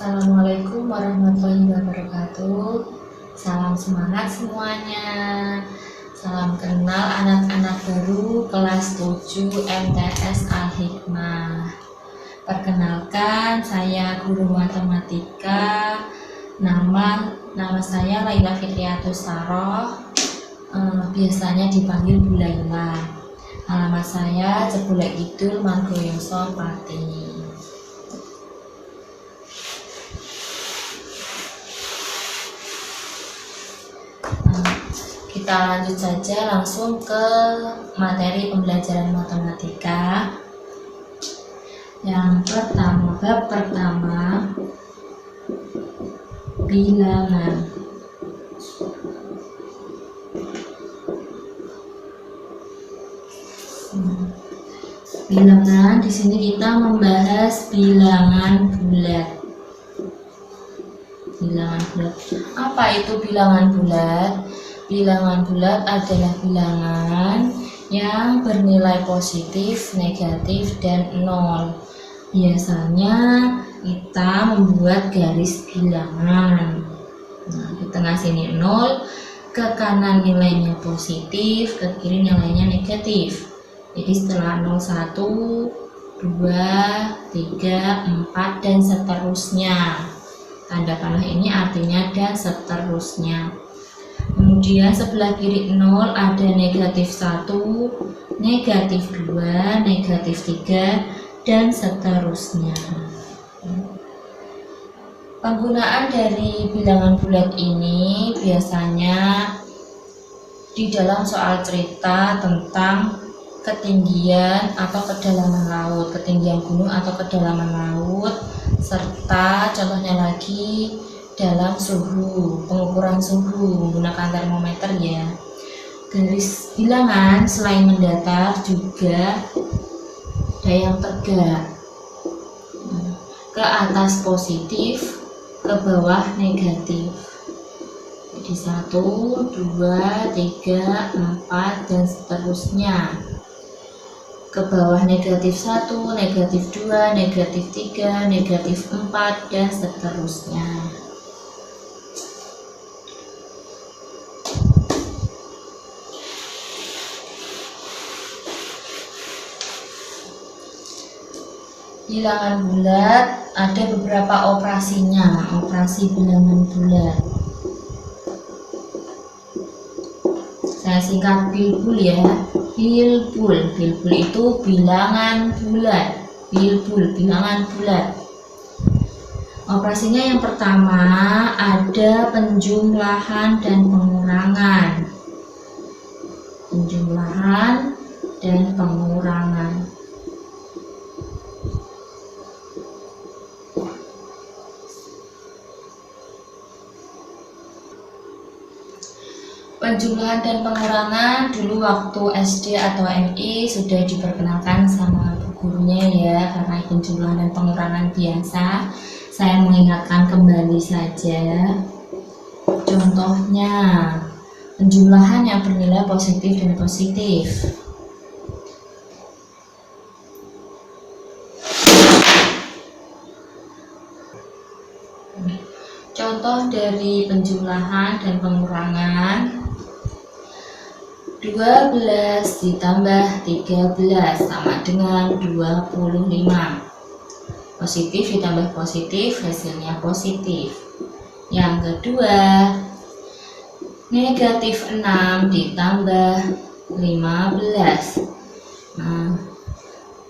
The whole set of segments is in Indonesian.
Assalamualaikum warahmatullahi wabarakatuh. Salam semangat semuanya. Salam kenal anak-anak baru kelas 7 MTS Al-Hikmah. Perkenalkan, saya guru matematika. Nama saya Laila Fitriatus Saroh. Biasanya dipanggil Bu Laila. Alamat saya Jebulek Kidul, Margoyoso, Pati. Kita lanjut saja langsung ke materi pembelajaran matematika. Yang pertama, bab pertama, bilangan. Bilangan, di sini kita membahas bilangan bulat. Bilangan bulat. Apa itu bilangan bulat? Bilangan bulat adalah bilangan yang bernilai positif, negatif, dan nol. Biasanya kita membuat garis bilangan. Nah, di tengah sini nol, ke kanan nilainya positif, ke kiri nilainya negatif. Jadi setelah 0, 1, 2, 3, 4, dan seterusnya. Tanda panah ini artinya dan seterusnya. Kemudian sebelah kiri 0 ada negatif 1, negatif 2, negatif 3, dan seterusnya. Penggunaan dari bilangan bulat ini biasanya di dalam soal cerita tentang ketinggian atau kedalaman laut, ketinggian gunung atau kedalaman laut, serta contohnya lagi dalam suhu, pengukuran suhu menggunakan termometer ya. Garis bilangan selain mendatar juga ada yang tegak, ke atas positif, ke bawah negatif. Jadi 1, 2, 3, 4, dan seterusnya. Ke bawah negatif 1, negatif 2, negatif 3, negatif 4, dan seterusnya. Bilangan bulat ada beberapa operasinya. Operasi bilangan bulat, saya singkat bilbul ya. Bilbul itu bilangan bulat. Bilbul, bilangan bulat. Operasinya yang pertama ada penjumlahan dan pengurangan. Penjumlahan dan pengurangan. Penjumlahan dan pengurangan dulu waktu SD atau MI sudah diperkenalkan sama gurunya ya, karena penjumlahan dan pengurangan biasa. Saya mengingatkan kembali saja. Contohnya, penjumlahan yang bernilai positif dan positif. Contoh dari penjumlahan dan pengurangan: 12 ditambah 13 sama dengan 25. Positif ditambah positif, hasilnya positif. Yang kedua, negatif 6 ditambah 15. Nah,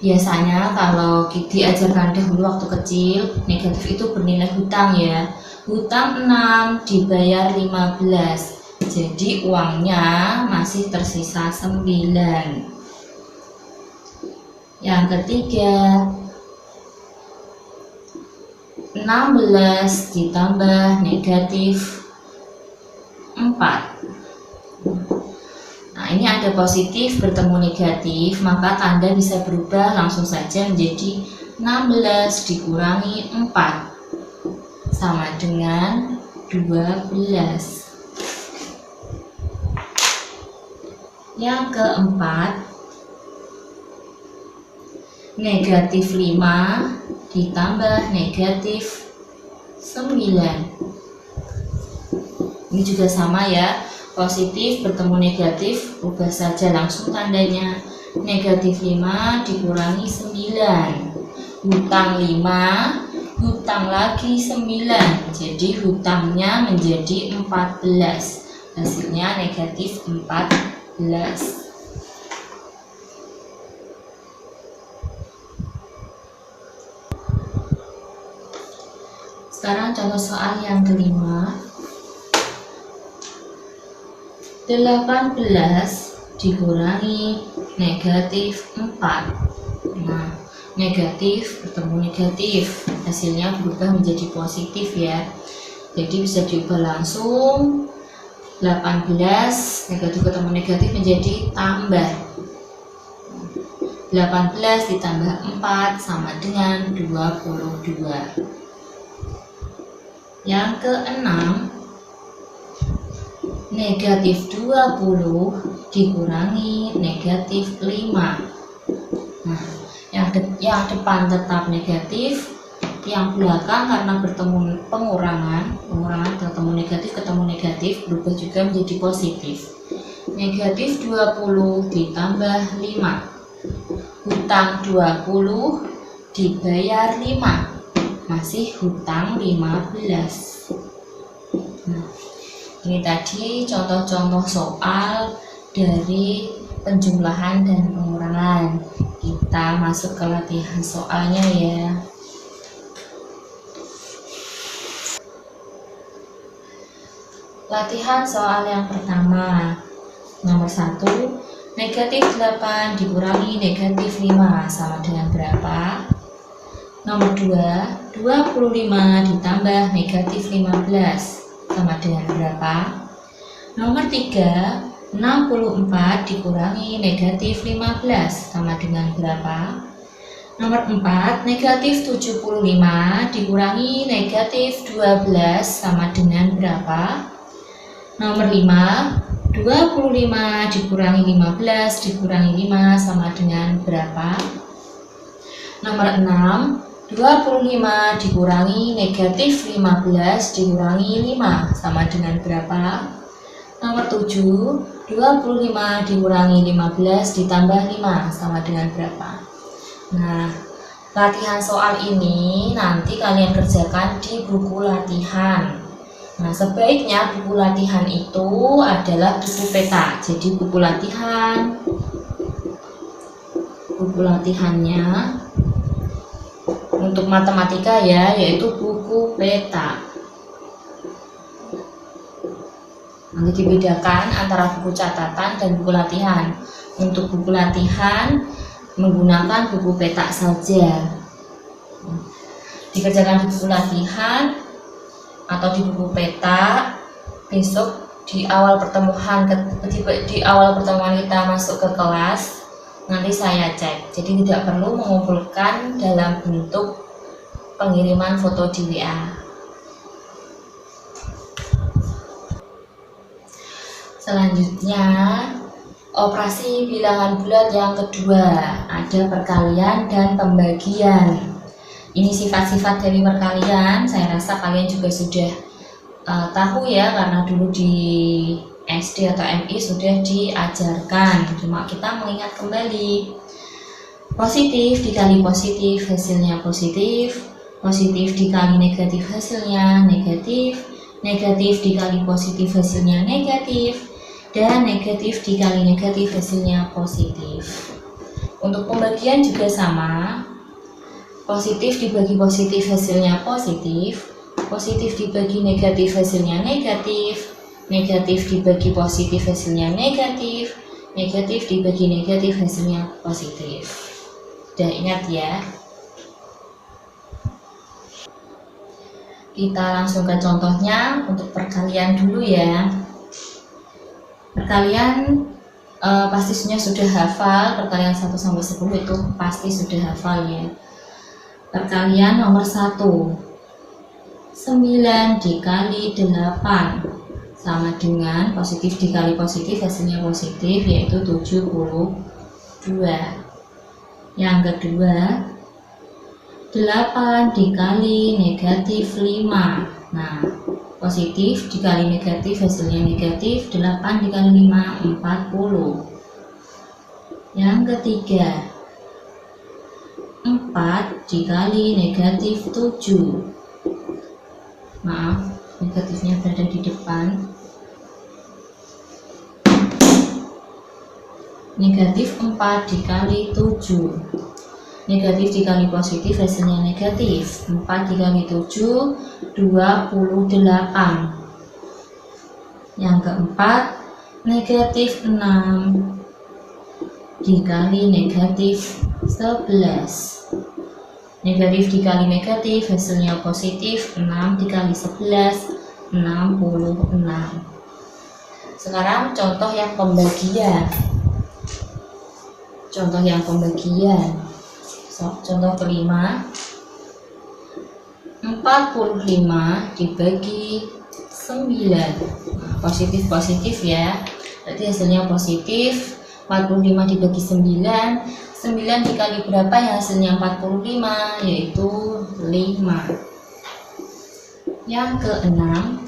biasanya kalau diajarkan dahulu waktu kecil, negatif itu bernilai hutang ya. Hutang 6 dibayar 15. Jadi uangnya masih tersisa 9. Yang ketiga, 16 ditambah negatif 4. Nah, ini ada positif bertemu negatif, maka tanda bisa berubah langsung saja menjadi 16 dikurangi 4 sama dengan 12. Yang keempat, negatif 5 ditambah negatif Ini juga sama ya, positif bertemu negatif, ubah saja langsung tandanya. Negatif 5 dikurangi 9, hutang 5, hutang lagi 9, jadi hutangnya menjadi 14, hasilnya negatif 14. Sekarang contoh soal yang kelima. 18 dikurangi negatif 4. Nah, negatif bertemu negatif, hasilnya berubah menjadi positif ya. Jadi bisa diubah langsung. 18 negatif ketemu negatif menjadi tambah. 18 ditambah 4 sama dengan 22. Yang keenam, negatif 20 dikurangi negatif 5. Nah, yang depan tetap negatif, yang belakang karena bertemu pengurangan ketemu negatif berubah juga menjadi positif. Negatif 20 ditambah 5, hutang 20 dibayar 5, masih hutang 15. Nah, ini tadi contoh-contoh soal dari penjumlahan dan pengurangan. Kita masuk ke latihan soalnya ya. Latihan soal yang pertama. Nomor 1, negatif 8 dikurangi negatif 5 sama dengan berapa? Nomor 2, 25 ditambah negatif 15 sama dengan berapa? Nomor 3, 64 dikurangi negatif 15 sama dengan berapa? Nomor 4, negatif 75 dikurangi negatif 12 sama dengan berapa? Nomor 5, 25 dikurangi 15 dikurangi 5 sama dengan berapa? Nomor 6, 25 dikurangi negatif 15 dikurangi 5 sama dengan berapa? Nomor 7, 25 dikurangi 15 ditambah 5 sama dengan berapa? Nah, latihan soal ini nanti kalian kerjakan di buku latihan. Nah, sebaiknya buku latihan itu adalah buku peta. Jadi buku latihannya untuk matematika ya, yaitu buku peta. Nanti dibedakan antara buku catatan dan buku latihan. Untuk buku latihan menggunakan buku peta saja. Dikerjakan di buku latihan atau di buku peta. Besok di awal pertemuan kita masuk ke kelas, nanti saya cek. Jadi tidak perlu mengumpulkan dalam bentuk pengiriman foto di WA. Selanjutnya, operasi bilangan bulat yang kedua, ada perkalian dan pembagian. Ini sifat-sifat dari perkalian, saya rasa kalian juga sudah tahu ya, karena dulu di SD atau MI sudah diajarkan, cuma kita mengingat kembali. Positif dikali positif hasilnya positif, positif dikali negatif hasilnya negatif, negatif dikali positif hasilnya negatif, dan negatif dikali negatif hasilnya positif. Untuk pembagian juga sama, positif dibagi positif hasilnya positif, positif dibagi negatif hasilnya negatif, negatif dibagi positif hasilnya negatif, negatif dibagi negatif hasilnya positif. Udah ingat ya? Kita langsung ke contohnya. Untuk perkalian dulu ya. Perkalian pastinya sudah hafal. Perkalian 1 sampai 10 itu pasti sudah hafal ya. Perkalian nomor 1, 9 dikali 8 sama dengan positif dikali positif hasilnya positif, yaitu 72. Yang kedua, 8 dikali negatif 5 Nah, positif dikali negatif hasilnya negatif. 8 dikali 5 40. Yang ketiga, 4 dikali negatif 7. Maaf, negatifnya berada di depan. Negatif 4 dikali 7. Negatif dikali positif hasilnya negatif. 4 dikali 7 28. Yang keempat, negatif 6 dikali negatif 11. Negatif dikali negatif hasilnya positif. 6 dikali 11 66. Sekarang contoh yang pembagian. Contoh kelima, 45 dibagi 9. Nah, positif ya, berarti hasilnya positif. 45 dibagi 9, 9 dikali berapa ya hasilnya 45, yaitu 5. Yang keenam,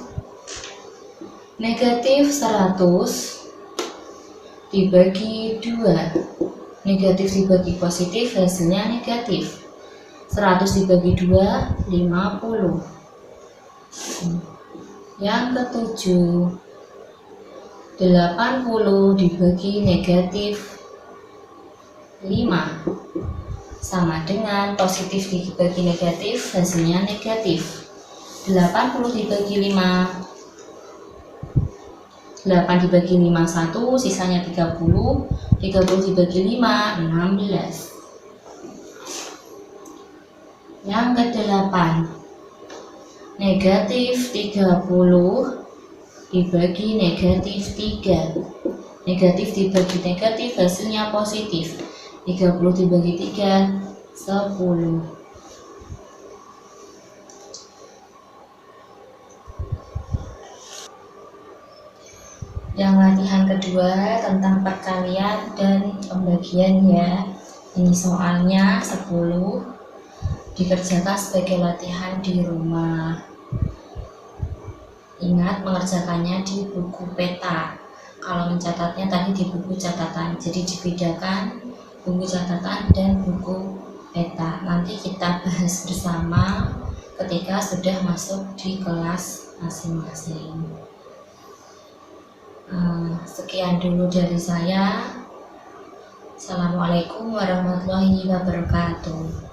negatif 100 dibagi 2. Negatif dibagi positif hasilnya negatif. 100 dibagi 2 50. Yang ketujuh, 80 dibagi negatif 5 sama dengan positif dibagi negatif hasilnya negatif. 80 dibagi 5, 8 dibagi 5 1, sisanya 30. 30 dibagi 5 16. Yang ke-8, negatif 30 dibagi negatif 3. Negatif dibagi negatif hasilnya positif. 30 dibagi 3 10. Yang latihan kedua tentang perkalian dan pembagian ya. Ini soalnya 10, dikerjakan sebagai latihan di rumah. Ingat mengerjakannya di buku peta. Kalau mencatatnya tadi di buku catatan. Jadi dibedakan buku catatan dan buku peta. Nanti kita bahas bersama ketika sudah masuk di kelas masing-masing. Sekian dulu dari saya. Assalamualaikum warahmatullahi wabarakatuh.